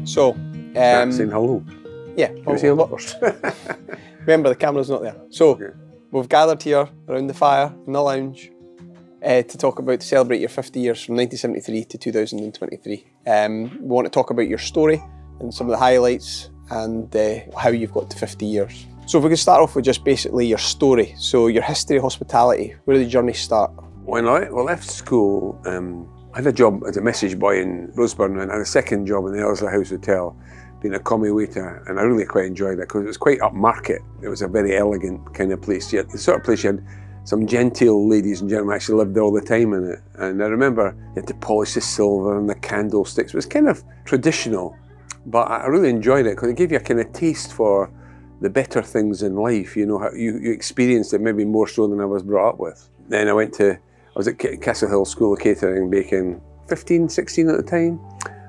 So, saying hello. Yeah. First. Remember, the camera's not there. So, we've gathered here around the fire in the lounge to to celebrate your 50 years from 1973 to 2023. We want to talk about your story and some of the highlights and how you've got to 50 years. So if we could start off with just basically your story. So your history of hospitality, where did the journey start? When I left school, I had a job as a message boy in Roseburn and I had a second job in the Ellerslie House Hotel, being a commie waiter, and I really quite enjoyed it because it was quite upmarket. It was a very elegant kind of place. You had, the sort of place you had some genteel ladies and gentlemen actually lived all the time in it. And I remember you had to polish the silver and the candlesticks. It was kind of traditional, but I really enjoyed it because it gave you a kind of taste for the better things in life. You know, how you experienced it maybe more so than I was brought up with. Then I was at Castle Hill School of Catering and Baking, 15, 16 at the time.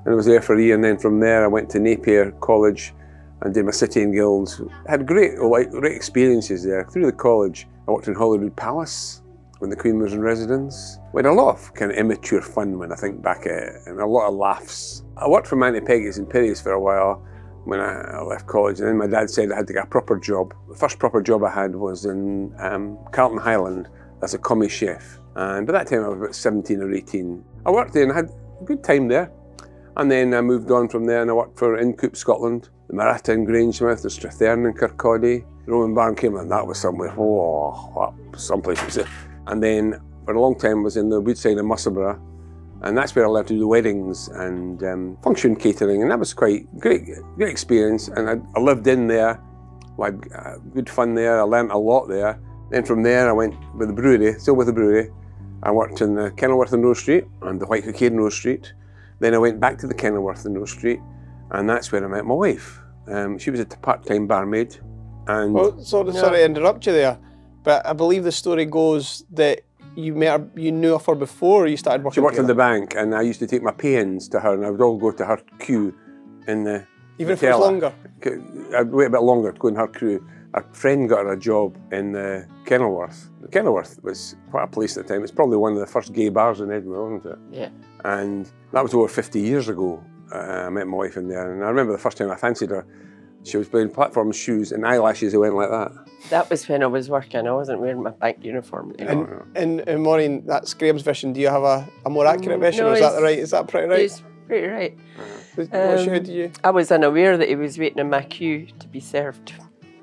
And I was there for a year, and then from there I went to Napier College and did my City and Guilds. I had great experiences there. Through the college, I worked in Holyrood Palace when the Queen was in residence. We had a lot of kind of immature fun when I think back at it, and a lot of laughs. I worked for Manty Peggy's in Pirries for a while when I left college, and then my dad said I had to get a proper job. The first proper job I had was in Carlton Highland as a commie chef. And by that time I was about 17 or 18. I worked there and I had a good time there. And then I moved on from there and I worked for Incoop Scotland, the Maratta in Grangemouth, the Strathern in Kirkcaldy, Roman Barn came and that was somewhere, someplace was it. And then for a long time I was in the Woodside in Musselburgh, and that's where I learned to do weddings and function catering, and that was quite great experience. And I lived in there, I had good fun there, I learned a lot there. Then from there I went with the brewery, still with the brewery. I worked in the Kenilworth in Rose Street and the White Cockade in Rose Street. Then I went back to the Kenilworth in Rose Street, and that's where I met my wife. She was a part-time barmaid. And well, sorry to interrupt you there, but I believe the story goes that you knew of her before you started working. She worked together. in the bank, and I used to take my pay-ins to her, and I would all go to her queue in the Even if it was longer? I'd wait a bit longer to go in her queue. A friend got her a job in the Kenilworth. The Kenilworth was quite a place at the time. It's probably one of the first gay bars in Edinburgh, wasn't it? Yeah. And that was over 50 years ago. I met my wife in there, and I remember the first time I fancied her. She was wearing platform shoes and eyelashes that went like that. That was when I was working. I wasn't wearing my bank uniform. And Maureen, that's Graham's vision. Do you have a more accurate vision, or is that right? Is that pretty right? It's pretty right. How do you? I was unaware that he was waiting in my queue to be served.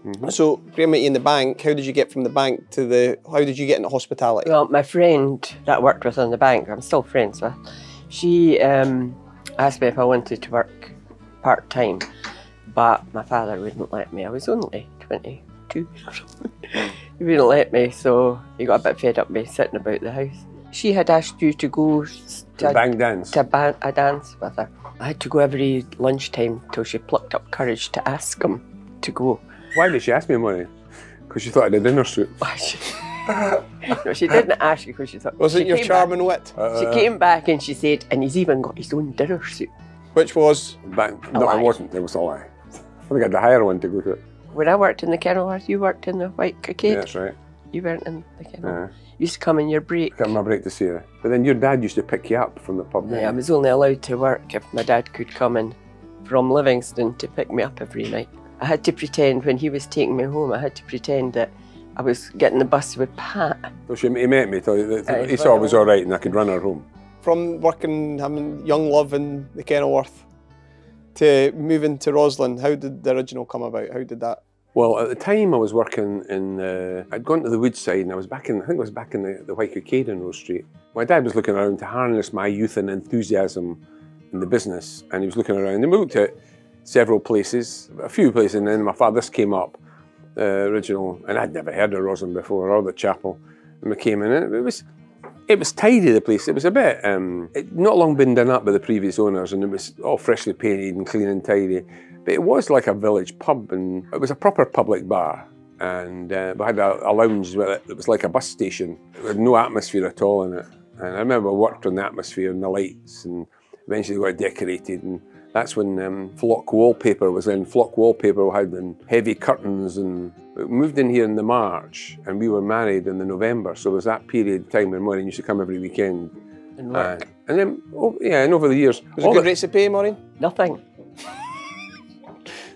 Mm-hmm. So, Grahame met you in the bank. How did you get from the bank to how did you get into hospitality? Well, my friend that I worked with in the bank, I'm still friends with, she asked me if I wanted to work part-time, but my father wouldn't let me. I was only 22 or something. He wouldn't let me, so he got a bit fed up with me sitting about the house. She had asked you to go to bang dance. To a dance with her. I had to go every lunchtime till she plucked up courage to ask him to go. Why did she ask me money? Because she thought I had a dinner suit. No, she didn't ask you because she thought... Was it your charming wit? She came back and she said, and he's even got his own dinner suit. Which was? No, it wasn't. It was a lie. I think I had to hire one to go to it. When I worked in the Kenilworth, you worked in the White Cockade? Yeah, that's right. You weren't in the Kenilworth. You used to come in your break. I come in my break to see her. But then your dad used to pick you up from the pub. Yeah, I was only allowed to work if my dad could come in from Livingston to pick me up every night. I had to pretend, when he was taking me home, I had to pretend that I was getting the bus with Pat. So he met me, he saw I was all right and I could run her home. From working, having young love in the Kenilworth to moving to Roslin, how did the original come about? How did that? Well, at the time I was working in, I'd gone to the Woodside and I think I was back in the White Cockade in Rose Street. My dad was looking around to harness my youth and enthusiasm in the business, and he was looking around and we looked at several places, a few places, and then my father, this came up, original, and I'd never heard of Roslin before, or the chapel, and we came in, and it was tidy, the place. It was a bit, it not long been done up by the previous owners, and it was all freshly painted and clean and tidy, but it was like a village pub, and it was a proper public bar, and we had a lounge that was like a bus station. There was no atmosphere at all in it, and I remember I worked on the atmosphere and the lights, and eventually got decorated, and that's when flock wallpaper was in. Flock wallpaper had heavy curtains, and we moved in here in the March, and we were married in the November, so there was that period of time when Maureen used to come every weekend. And work. And then, and over the years... Was it good rates of pay, Maureen? Nothing.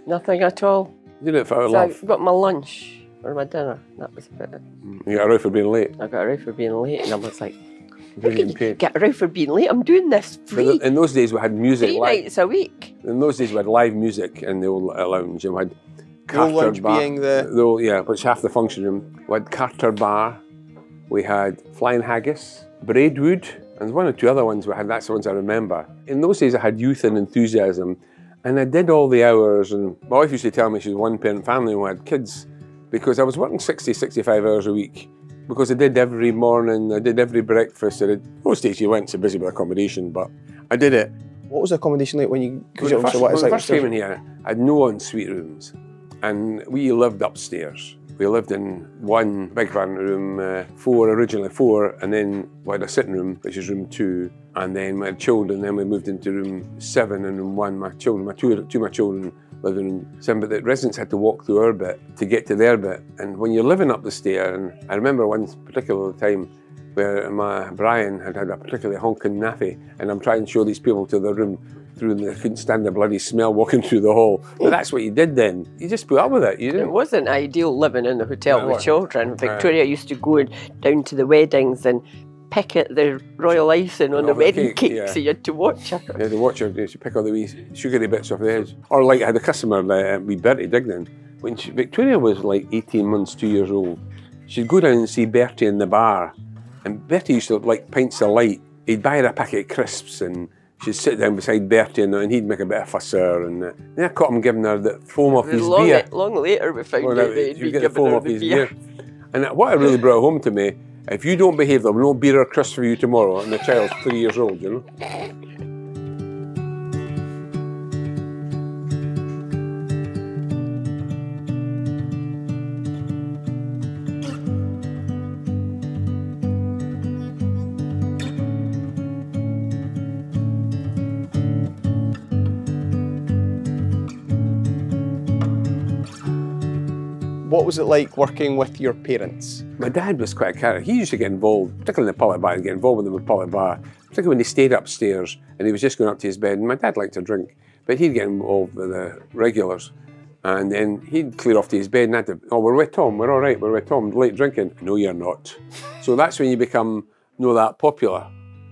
Nothing at all. You did it for So love. I got my lunch or my dinner. That was about it. You got a row for being late. I got a row for being late, and I was like, You're getting paid. get a row for being late? I'm doing this free. In those days, we had music. 3 nights a week. In those days, we had live music in the old lounge. And we had old lounge being yeah, which half the function room. We had Carter Bar. We had Flying Haggis, Braidwood, and one or two other ones we had. That's the ones I remember. In those days, I had youth and enthusiasm, and I did all the hours. And my wife used to tell me she was a one-parent family and we had kids, because I was working 60, 65 hours a week. Because I did every morning, I did every breakfast. I did, most days you weren't so busy with accommodation, but I did it. What was the accommodation like when you? When I first came in here, I had no ensuite rooms, and we lived upstairs. We lived in one big van room, originally four, and then we had a sitting room, which is room 2, and then we had children. Then we moved into room 7 and room 1. Two of my children lived in room 7, but the residents had to walk through our bit to get to their bit. And when you're living up the stair, and I remember one particular time where my Brian had a particularly honking naffy, and I'm trying to show these people to their room through, and they couldn't stand the bloody smell walking through the hall. But that's what you did then. You just put up with it. You didn't. It wasn't ideal living in the hotel with children. Victoria used to go down to the weddings and pick at the royal icing on the wedding cake, so you had to watch her. You had to watch her. You pick all the wee sugary bits off the edge. Or like I had a customer, wee Bertie Dignan. When Victoria was like 18 months, 2 years old, she'd go down and see Bertie in the bar, and Bertie used to like pints of light. He'd buy her a packet of crisps, and she'd sit down beside Bertie, and he'd make a bit of fuss her. And then I caught him giving her the foam off his beer. Long later we found out that he'd been giving her the beer. And what it really brought home to me, if you don't behave, there'll be no beer or crisps for you tomorrow. And the child's 3 years old, you know. What was it like working with your parents? My dad was quite a character. He used to get involved, particularly in the Pullet Bar, and get involved with them in the Pullet Bar, particularly when he stayed upstairs and he was just going up to his bed. And my dad liked to drink, but he'd get involved with the regulars. And then he'd clear off to his bed and I'd oh, we're with Tom, we're all right, we're with Tom, late drinking. No, you're not. So that's when you become that popular.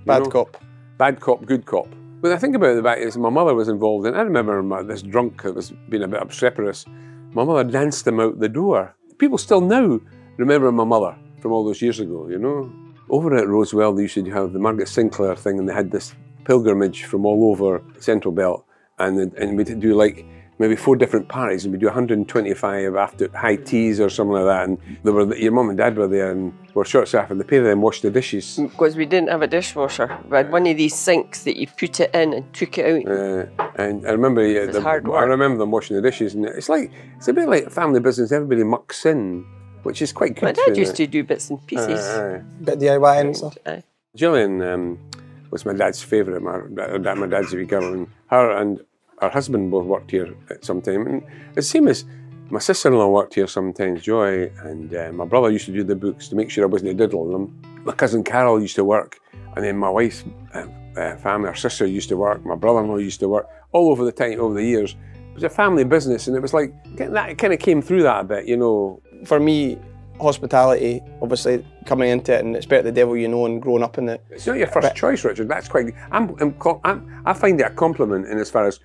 Bad cop. Bad cop, good cop. When I think about the back, is my mother was involved, and I remember this drunk that was being a bit obstreperous. My mother danced him out the door. People still now remember my mother from all those years ago, you know. Over at Rosewell, they used to have the Margaret Sinclair thing, and they had this pilgrimage from all over Central Belt, and we'd do like maybe 4 different parties, and we'd do 125 after high teas or something like that, and they were, your mum and dad were there, and were short-staffed, and the pair of them washed the dishes. Because we didn't have a dishwasher. We had one of these sinks that you put it in and took it out. And I remember I remember them washing the dishes, and it's a bit like family business. Everybody mucks in, which is quite good. My dad used to do bits and pieces. Bit of DIY and stuff. Gillian was my dad's favourite. My dad's a wee girl, and her and her husband both worked here at some time. And the same as my sister-in-law worked here sometimes, Joy, and my brother used to do the books to make sure I wasn't diddling them. My cousin Carol used to work, and then my wife's family, her sister used to work, my brother-in-law used to work, all over the years. It was a family business, and it was like, that kind of came through that a bit, you know. For me, hospitality, obviously coming into it, and it's better the devil you know, and growing up in it. It's not your first choice, Richard. That's quite. I find it a compliment in as far as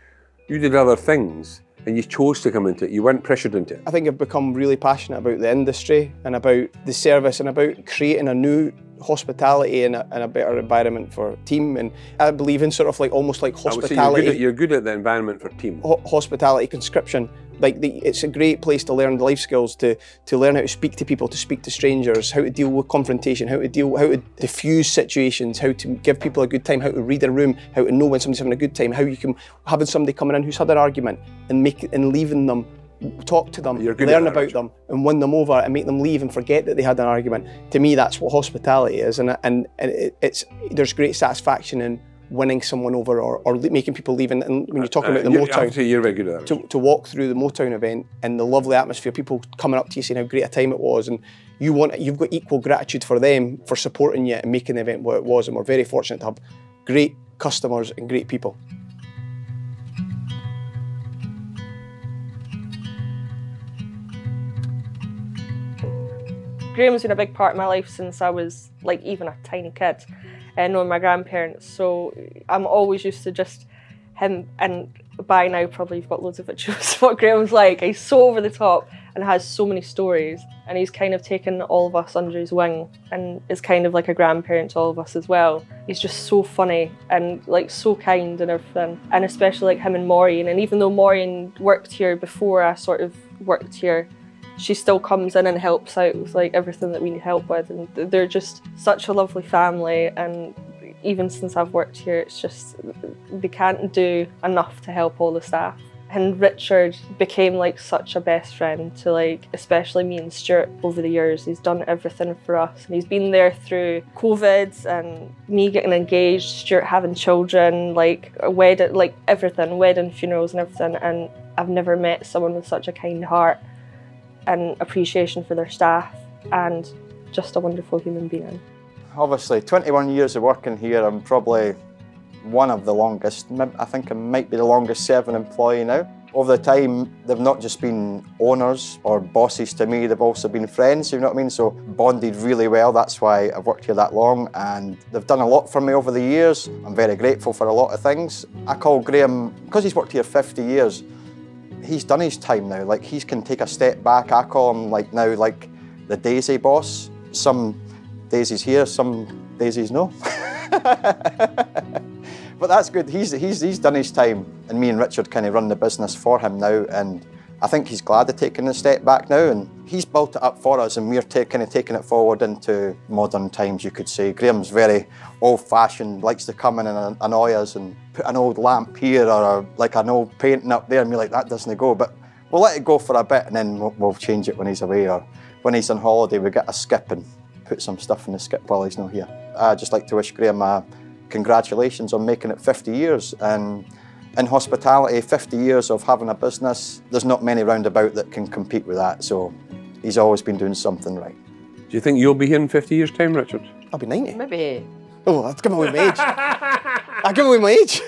you did other things and you chose to come into it. You weren't pressured into it. I think I've become really passionate about the industry and about the service and about creating a new hospitality and a better environment for team. And I believe in sort of like almost like hospitality. You're good at the environment for team. Hospitality conscription. Like it's a great place to learn life skills, to learn how to speak to people, to speak to strangers, how to deal with confrontation, how to diffuse situations, how to give people a good time, how to read a room, how to know when somebody's having a good time, how you can having somebody coming in who's had an argument and leaving them, talk to them, learn about them and win them over and make them leave and forget that they had an argument. To me, that's what hospitality is, and there's great satisfaction in winning someone over or making people leave. And when you're talking about the Motown, you're very good at that. To walk through the Motown event and the lovely atmosphere, people coming up to you saying how great a time it was, and you've got equal gratitude for them for supporting you and making the event what it was. And we're very fortunate to have great customers and great people. Graham's been a big part of my life since I was like even a tiny kid, knowing my grandparents. So I'm always used to just him, and by now probably you've got loads of videos of what Graham's like. He's so over the top and has so many stories, and he's kind of taken all of us under his wing and is kind of like a grandparent to all of us as well. He's just so funny and like so kind and everything, and especially like him and Maureen. And even though Maureen worked here before I sort of worked here, she still comes in and helps out with like everything that we need help with, and they're just such a lovely family. And even since I've worked here, it's just, they can't do enough to help all the staff. And Richard became like such a best friend to like, especially me and Stuart over the years. He's done everything for us, and he's been there through COVID and me getting engaged, Stuart having children, like a wedding, like everything, wedding, funerals and everything. And I've never met someone with such a kind heart and appreciation for their staff, and just a wonderful human being. Obviously, 21 years of working here, I'm probably one of the longest. I think I might be the longest serving employee now. Over the time, they've not just been owners or bosses to me, they've also been friends, you know what I mean? So bonded really well, that's why I've worked here that long, and they've done a lot for me over the years. I'm very grateful for a lot of things. I call Graham, because he's worked here 50 years, he's done his time now. Like, he can take a step back. I call him like now like the Daisy boss. Some days he's here, some days he's no. But that's good. He's done his time, and me and Richard kind of run the business for him now, and I think he's glad of taking a step back now, and he's built it up for us, and we're kind of taking it forward into modern times, you could say. Graham's very old-fashioned, likes to come in and annoy us and put an old lamp here or like an old painting up there, and we're like, that doesn't go. But we'll let it go for a bit, and then we'll change it when he's away, or when he's on holiday, we get a skip and put some stuff in the skip while he's not here. I'd just like to wish Graham congratulations on making it 50 years. And in hospitality, 50 years of having a business, there's not many round about that can compete with that. So he's always been doing something right. Do you think you'll be here in 50 years' time, Richard? I'll be 90. Maybe. Oh, that's giving away my age. I give away my age.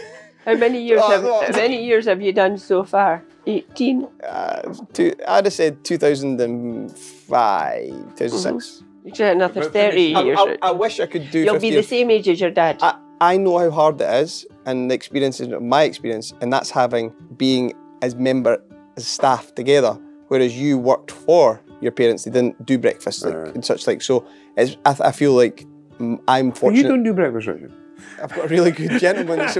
How many years have you done so far? 18? I'd have said 2005, 2006. You should have another 30 years. I wish I could do 50 You'll be the same age as your dad. I know how hard it is, and the experience is my experience, and that's being as staff together. Whereas you worked for your parents, they didn't do breakfast and such like. So I feel like I'm fortunate. Well, you don't do breakfast, Richard. I've got a really good gentleman that's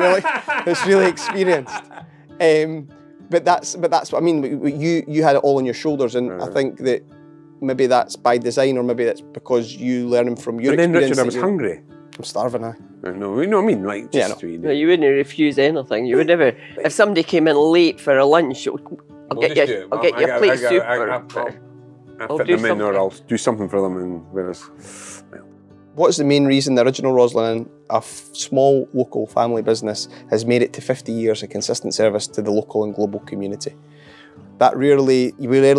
really experienced. But that's what I mean. You had it all on your shoulders, and I think that maybe that's by design, or maybe that's because you learning from your experience. But then, Richard, I was hungry. I'm starving now. No, you know what I mean? Like, just no, you wouldn't refuse anything. You would never. If somebody came in late for a lunch, I'll get you a plate of soup. I'll fit them in, or I'll do something for them. And What's the main reason the original Roslyn, a small local family business, has made it to 50 years of consistent service to the local and global community? You rarely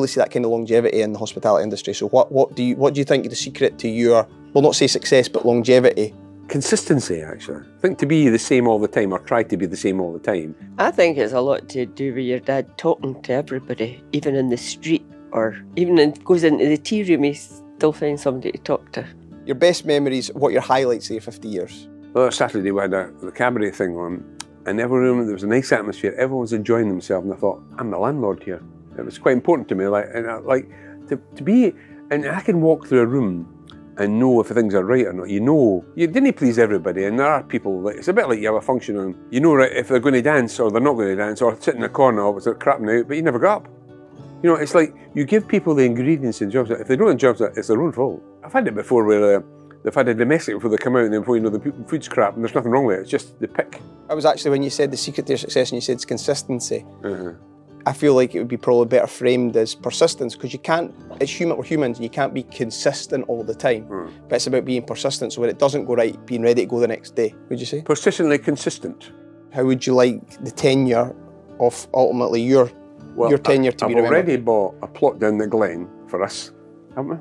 see that kind of longevity in the hospitality industry. So what do you think is the secret to your, well, not say success, but longevity? Consistency, actually. I think to be the same all the time, or try to be the same all the time. I think it's a lot to do with your dad talking to everybody, even in the street, or even goes into the tea room, he still finds somebody to talk to. Your best memories, what are your highlights of your 50 years? Well, that Saturday we had the cabaret thing on, and every room, there was a nice atmosphere, everyone was enjoying themselves, and I thought, I'm the landlord here. It was quite important to me, to be, and I can walk through a room and know if things are right or not. You didn't please everybody, and there are people, it's a bit like you have a function and you know right, if they're going to dance or they're not going to dance, or sit in the corner or they're crapping out, but you never got up. You know, it's like you give people the ingredients in jobs. If they don't have jobs, it's their own fault. I've had it before where they've had a domestic before they come out, and then before you know the food's crap and there's nothing wrong with it, it's just the pick. I was actually, when you said the secret to your success and you said it's consistency, I feel like it would be probably better framed as persistence, because you can't, we're humans, and you can't be consistent all the time. But it's about being persistent, so when it doesn't go right, being ready to go the next day, would you say? Persistently consistent. How would you like the tenure of ultimately your tenure to be remembered? I've already bought a plot down the Glen for us, haven't we?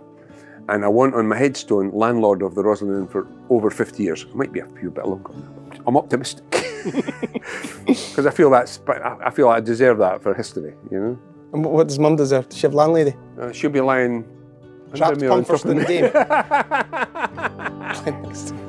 And I want on my headstone, landlord of the Roslyn Inn for over 50 years. It might be a few bit longer. I'm optimistic. Because I feel I deserve that for history, you know. And what does Mum deserve? Does she have landlady? She'll be lying Trapped me on pun top first of in me. the game.